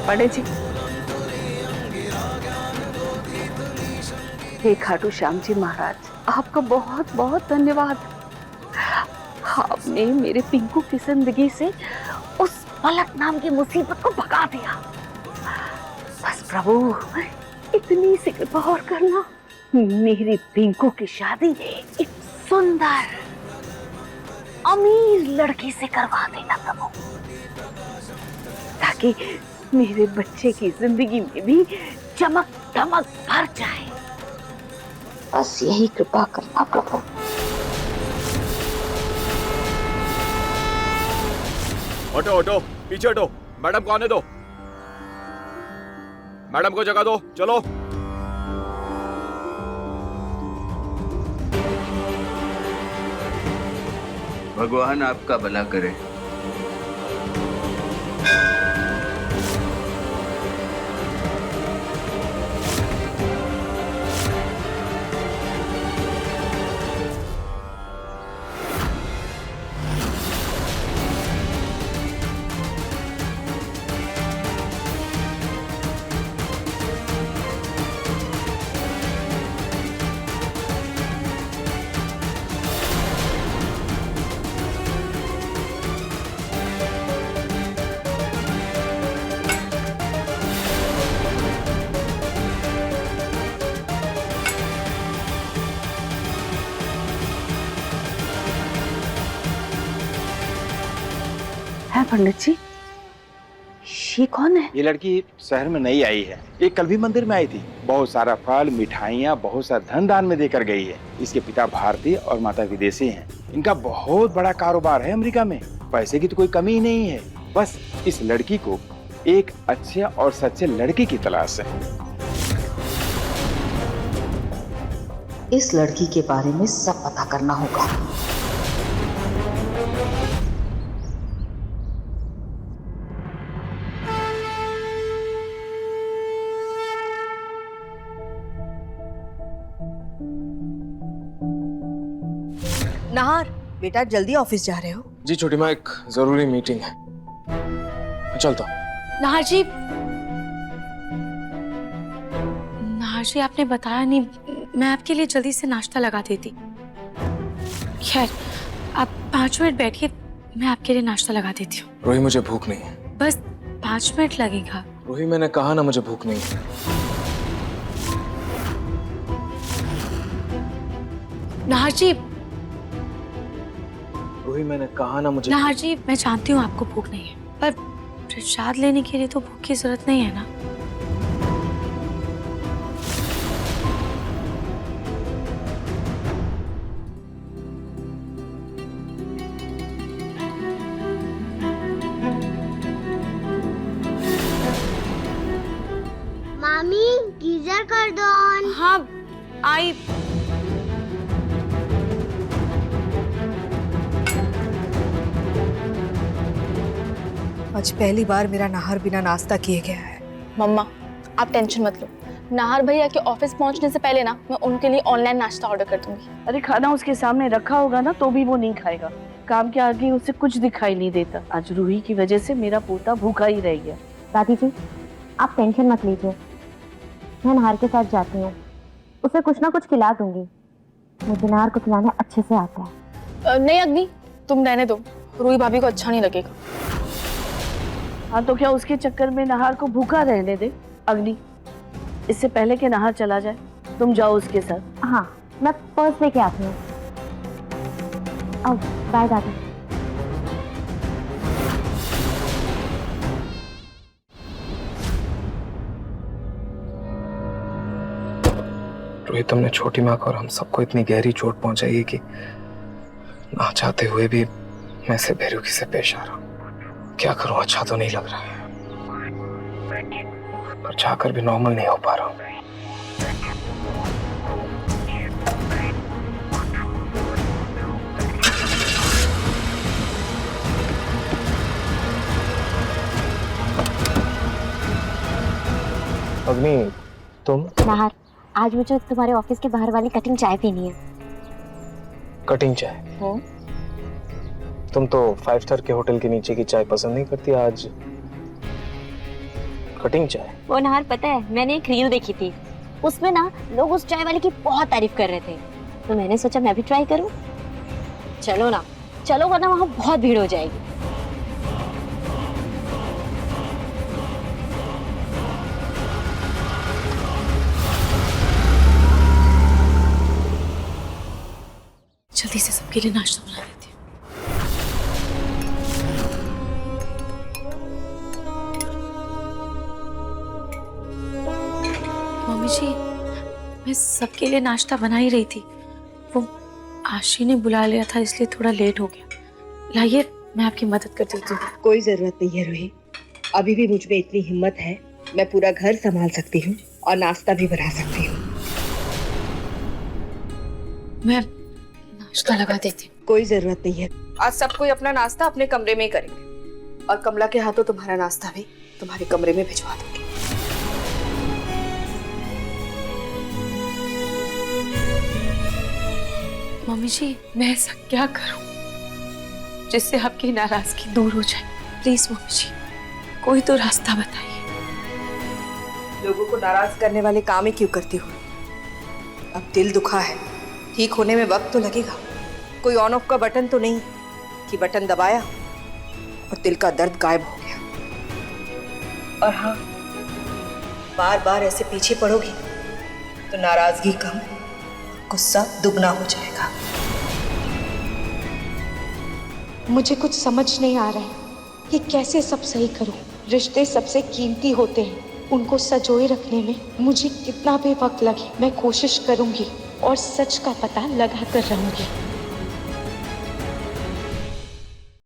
बड़े जी, हे खाटू श्याम जी महाराज, आपका बहुत बहुत धन्यवाद। आपने मेरे पिंकू की जिंदगी से उस पलक नाम की मुसीबत को भगा दिया। बस प्रभु, इतनी सी कृपा और करना, मेरी पिंकू की शादी एक सुंदर अमीर लड़की से करवा देना प्रभु, ताकि मेरे बच्चे की जिंदगी में भी चमक धमक भर जाए। बस यही कृपा करना प्रभु। हटो हटो, पीछे हटो। मैडम को आने दो, मैडम को जगह दो। चलो। भगवान आपका भला करे। पंडित जी, ये कौन है? ये लड़की शहर में नई आई है। ये कल भी मंदिर में आई थी। बहुत सारा फल, मिठाइयाँ, बहुत सारा धन दान में देकर गई है। इसके पिता भारतीय और माता विदेशी हैं। इनका बहुत बड़ा कारोबार है अमेरिका में। पैसे की तो कोई कमी ही नहीं है। बस इस लड़की को एक अच्छे और सच्चे लड़के की तलाश है। इस लड़की के बारे में सब पता करना होगा। नाहर, बेटा जल्दी ऑफिस जा रहे हो? जी छोटी माँ, एक जरूरी मीटिंग है, मैं चलता हूँ। नाहर जी आपने बताया नहीं, मैं आपके लिए जल्दी से नाश्ता लगा देती। खैर आप 5 मिनट बैठिए, मैं आपके लिए नाश्ता लगा देती हूँ। रोही मुझे भूख नहीं है। बस 5 मिनट लगेगा। रोही मैंने कहा ना मुझे भूख नहीं है। नाहर जी, रोही मैंने कहा ना मुझे। नाहर जी मैं जानती हूँ आपको भूख नहीं है, पर प्रसाद लेने के लिए तो भूख की जरूरत नहीं है ना। मामी गीजर कर दो ऑन। हाँ आई। आज पहली बार मेरा नाहर बिना नाश्ता किए गया है। मम्मा आप टेंशन मत लो, नाहर भैया के ऑफिस पहुंचने से पहले ना मैं उनके लिए ऑनलाइन नाश्ता ऑर्डर कर दूंगी। अरे खाना उसके सामने रखा होगा ना तो भी वो नहीं खाएगा। काम के आगे उसे कुछ दिखाई नहीं देता। आज रूही की वजह से मेरा पोता भूखा ही रह गया। दादी जी आप टेंशन मत लीजिए, मैं नाहर के साथ जाती हूँ, उसे कुछ ना कुछ खिला दूंगी। मुझे नाहर को खिलाना अच्छे से आता है। नहीं अग्नि, तुम रहने दो, रूही भाभी को अच्छा नहीं लगेगा। हाँ तो क्या उसके चक्कर में नाहर को भूखा रहने दे? अग्नि, इससे पहले कि नाहर चला जाए तुम जाओ उसके साथ। हाँ मैं पर्स लेके आती हूँ। अब बाय दादी। रोही तुमने छोटी माँ को और हम सबको इतनी गहरी चोट पहुंचाई है कि ना चाहते हुए भी मैं से बेरुखी से पेश आ रहा हूँ। क्या करूं, अच्छा तो नहीं लग रहा है, पर चाहकर भी नॉर्मल नहीं हो पा रहा हूं। अग्नि तुम? नाहर आज मुझे तुम्हारे ऑफिस के बाहर वाली कटिंग चाय पीनी है। कटिंग चाय? तुम तो 5 स्टार के होटल के नीचे की चाय पसंद नहीं करती, आज कटिंग चाय? वो नाहर पता है मैंने एक रील देखी थी, उसमें ना लोग उस चाय वाले की बहुत तारीफ कर रहे थे, तो मैंने सोचा मैं भी ट्राई करूं। चलो ना, चलो वरना वहां बहुत भीड़ हो जाएगी। जल्दी से सबके लिए नाश्ता बना देती हूँ। मम्मी जी मैं सबके लिए नाश्ता बना ही रही थी, वो आशी ने बुला लिया था इसलिए थोड़ा लेट हो गया। लाइए मैं आपकी मदद कर देती हूँ। कोई जरूरत नहीं है रोही, अभी भी मुझ में इतनी हिम्मत है, मैं पूरा घर संभाल सकती हूँ और नाश्ता भी बना सकती हूँ। मैं नाश्ता लगा देती हूँ। कोई जरूरत नहीं है। आज सब कोई अपना नाश्ता अपने कमरे में ही करेंगे और कमला के हाथों तुम्हारा नाश्ता भी तुम्हारे कमरे में भिजवा दूंगी। मम्मी जी मैं ऐसा क्या करूं जिससे आपकी नाराजगी दूर हो जाए? प्लीज मम्मी जी कोई तो रास्ता बताइए। लोगों को नाराज करने वाले काम ही क्यों करती हो? अब दिल दुखा है, ठीक होने में वक्त तो लगेगा। कोई ऑन ऑफ का बटन तो नहीं कि बटन दबाया और दिल का दर्द गायब हो गया। और हाँ, बार बार ऐसे पीछे पड़ोगी तो नाराजगी कम, गुस्सा दुगना हो जाएगा। मुझे कुछ समझ नहीं आ रहा है कि कैसे सब सही करूं। रिश्ते सबसे कीमती होते हैं, उनको संजोए रखने में मुझे कितना भी वक्त लगे मैं कोशिश करूंगी और सच का पता लगा कर रहूंगी।